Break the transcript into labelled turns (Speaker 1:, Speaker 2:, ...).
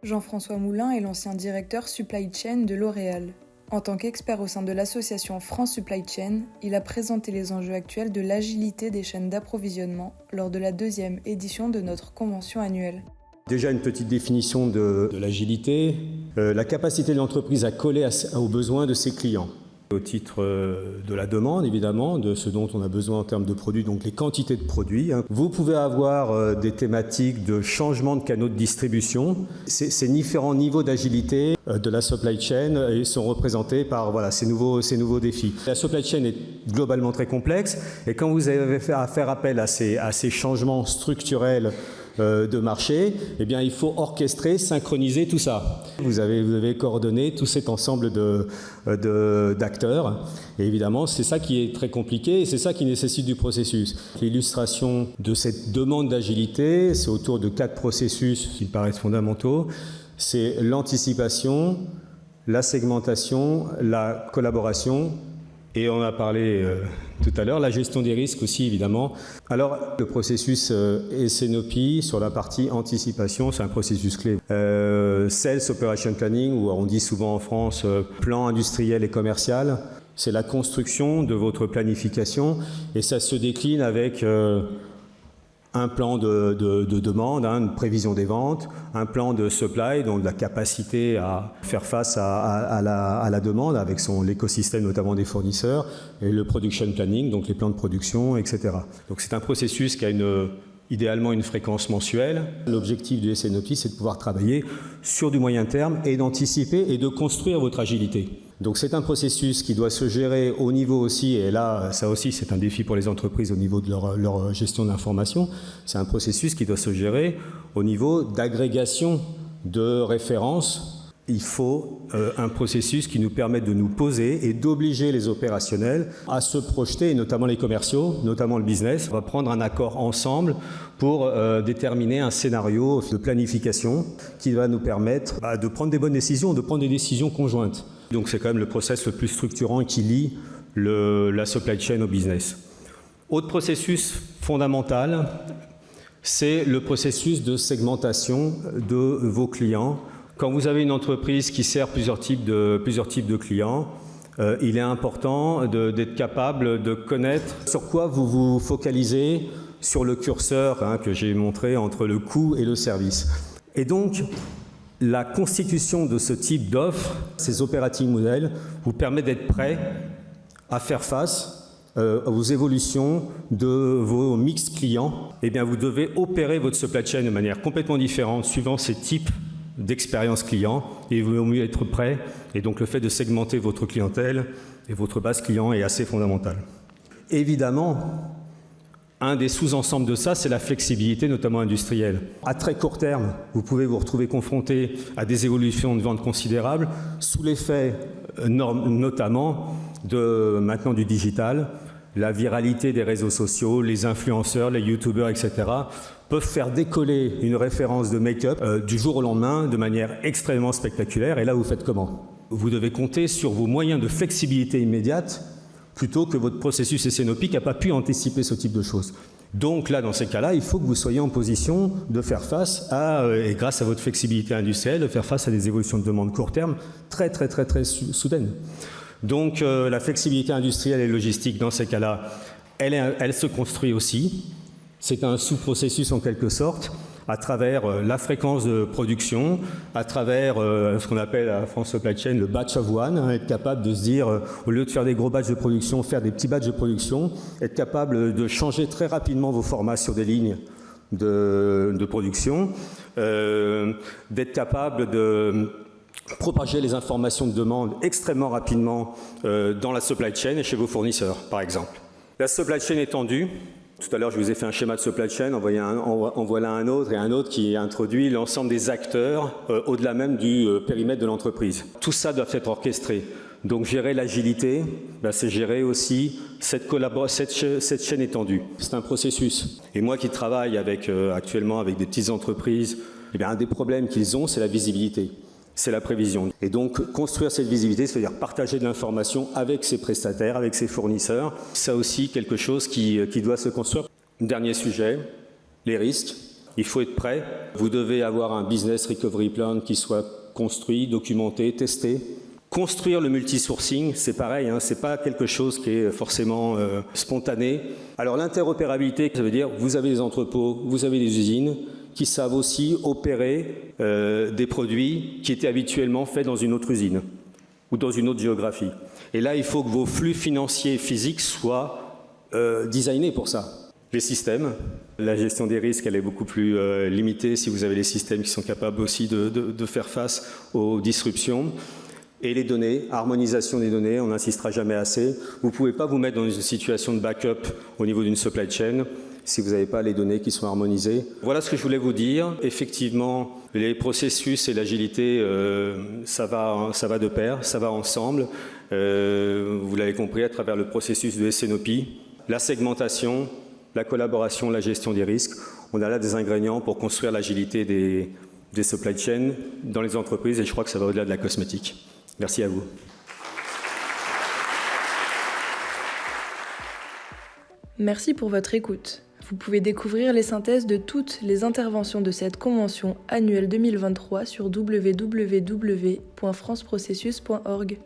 Speaker 1: Jean-François Moulin est l'ancien directeur Supply Chain de L'Oréal. En tant qu'expert au sein de l'association France Supply Chain, il a présenté les enjeux actuels de l'agilité des chaînes d'approvisionnement lors de la 2e édition de notre convention annuelle.
Speaker 2: Déjà une petite définition de l'agilité, la capacité de l'entreprise à coller aux besoins de ses clients. Au titre de la demande, évidemment, de ce dont on a besoin en termes de produits, donc les quantités de produits. Vous pouvez avoir des thématiques de changement de canaux de distribution. Ces différents niveaux d'agilité de la supply chain sont représentés par ces nouveaux défis. La supply chain est globalement très complexe et quand vous avez à faire appel à ces changements structurels de marché, eh bien, il faut orchestrer, synchroniser tout ça. Vous avez coordonné tout cet ensemble d'acteurs. Et évidemment, c'est ça qui est très compliqué et c'est ça qui nécessite du processus. L'illustration de cette demande d'agilité, c'est autour de 4 processus qui me paraissent fondamentaux. C'est l'anticipation, la segmentation, la collaboration et on a parlé tout à l'heure, la gestion des risques aussi évidemment. Alors le processus S&OP sur la partie anticipation, c'est un processus clé. Sales Operation Planning, ou on dit souvent en France plan industriel et commercial, c'est la construction de votre planification et ça se décline avec un plan de demande, une prévision des ventes, un plan de supply, donc de la capacité à faire face à la demande avec l'écosystème notamment des fournisseurs, et le production planning, donc les plans de production, etc. Donc c'est un processus qui a idéalement une fréquence mensuelle. L'objectif du S&OP, c'est de pouvoir travailler sur du moyen terme et d'anticiper et de construire votre agilité. Donc c'est un processus qui doit se gérer au niveau aussi, et là ça aussi c'est un défi pour les entreprises au niveau de leur gestion de l'information, c'est un processus qui doit se gérer au niveau d'agrégation de références. Il faut un processus qui nous permette de nous poser et d'obliger les opérationnels à se projeter, et notamment les commerciaux, notamment le business. On va prendre un accord ensemble pour déterminer un scénario de planification qui va nous permettre de prendre des bonnes décisions, de prendre des décisions conjointes. Donc c'est quand même le process le plus structurant qui lie la supply chain au business. Autre processus fondamental, c'est le processus de segmentation de vos clients. Quand vous avez une entreprise qui sert plusieurs types de clients, il est important d'être capable de connaître sur quoi vous vous focalisez sur le curseur que j'ai montré entre le coût et le service. Et donc, la constitution de ce type d'offre, ces operating models, vous permet d'être prêt à faire face aux évolutions de vos mix clients. Eh bien, vous devez opérer votre supply chain de manière complètement différente suivant ces types d'expérience client et il vaut mieux être prêt. Et donc, le fait de segmenter votre clientèle et votre base client est assez fondamental. Évidemment, un des sous-ensembles de ça, c'est la flexibilité, notamment industrielle. À très court terme, vous pouvez vous retrouver confronté à des évolutions de vente considérables, sous l'effet notamment maintenant du digital, la viralité des réseaux sociaux, les influenceurs, les youtubeurs, etc., peuvent faire décoller une référence de make-up du jour au lendemain de manière extrêmement spectaculaire. Et là, vous faites comment? Vous devez compter sur vos moyens de flexibilité immédiate plutôt que votre processus S&OP qui n'a pas pu anticiper ce type de choses. Donc là, dans ces cas-là, il faut que vous soyez en position de faire face et grâce à votre flexibilité industrielle, de faire face à des évolutions de demande court terme très soudaines. Donc la flexibilité industrielle et logistique, dans ces cas-là, elle se construit aussi. C'est un sous-processus en quelque sorte, à travers la fréquence de production, à travers ce qu'on appelle à France Supply Chain le batch of one, être capable de se dire, au lieu de faire des gros batchs de production, faire des petits batchs de production, être capable de changer très rapidement vos formats sur des lignes de production, d'être capable de propager les informations de demande extrêmement rapidement dans la supply chain et chez vos fournisseurs, par exemple. La supply chain étendue. Tout à l'heure, je vous ai fait un schéma de supply chain, en voilà un autre et un autre qui introduit l'ensemble des acteurs au-delà même du périmètre de l'entreprise. Tout ça doit être orchestré. Donc gérer l'agilité, c'est gérer aussi cette chaîne étendue. C'est un processus. Et moi qui travaille actuellement avec des petites entreprises, un des problèmes qu'ils ont, c'est la visibilité. C'est la prévision. Et donc, construire cette visibilité, c'est-à-dire partager de l'information avec ses prestataires, avec ses fournisseurs, c'est aussi quelque chose qui doit se construire. Dernier sujet, les risques. Il faut être prêt. Vous devez avoir un business recovery plan qui soit construit, documenté, testé. Construire le multisourcing, c'est pareil, c'est pas quelque chose qui est forcément spontané. Alors l'interopérabilité, ça veut dire vous avez des entrepôts, vous avez des usines qui savent aussi opérer des produits qui étaient habituellement faits dans une autre usine ou dans une autre géographie. Et là, il faut que vos flux financiers physiques soient designés pour ça. Les systèmes, la gestion des risques, elle est beaucoup plus limitée si vous avez les systèmes qui sont capables aussi de faire face aux disruptions. Et les données, harmonisation des données, on n'insistera jamais assez. Vous ne pouvez pas vous mettre dans une situation de backup au niveau d'une supply chain si vous n'avez pas les données qui sont harmonisées. Voilà ce que je voulais vous dire. Effectivement, les processus et l'agilité, ça va de pair, ça va ensemble. Vous l'avez compris à travers le processus de SNOP, la segmentation, la collaboration, la gestion des risques. On a là des ingrédients pour construire l'agilité des supply chains dans les entreprises et je crois que ça va au-delà de la cosmétique. Merci à vous.
Speaker 1: Merci pour votre écoute. Vous pouvez découvrir les synthèses de toutes les interventions de cette convention annuelle 2023 sur www.franceprocessus.org.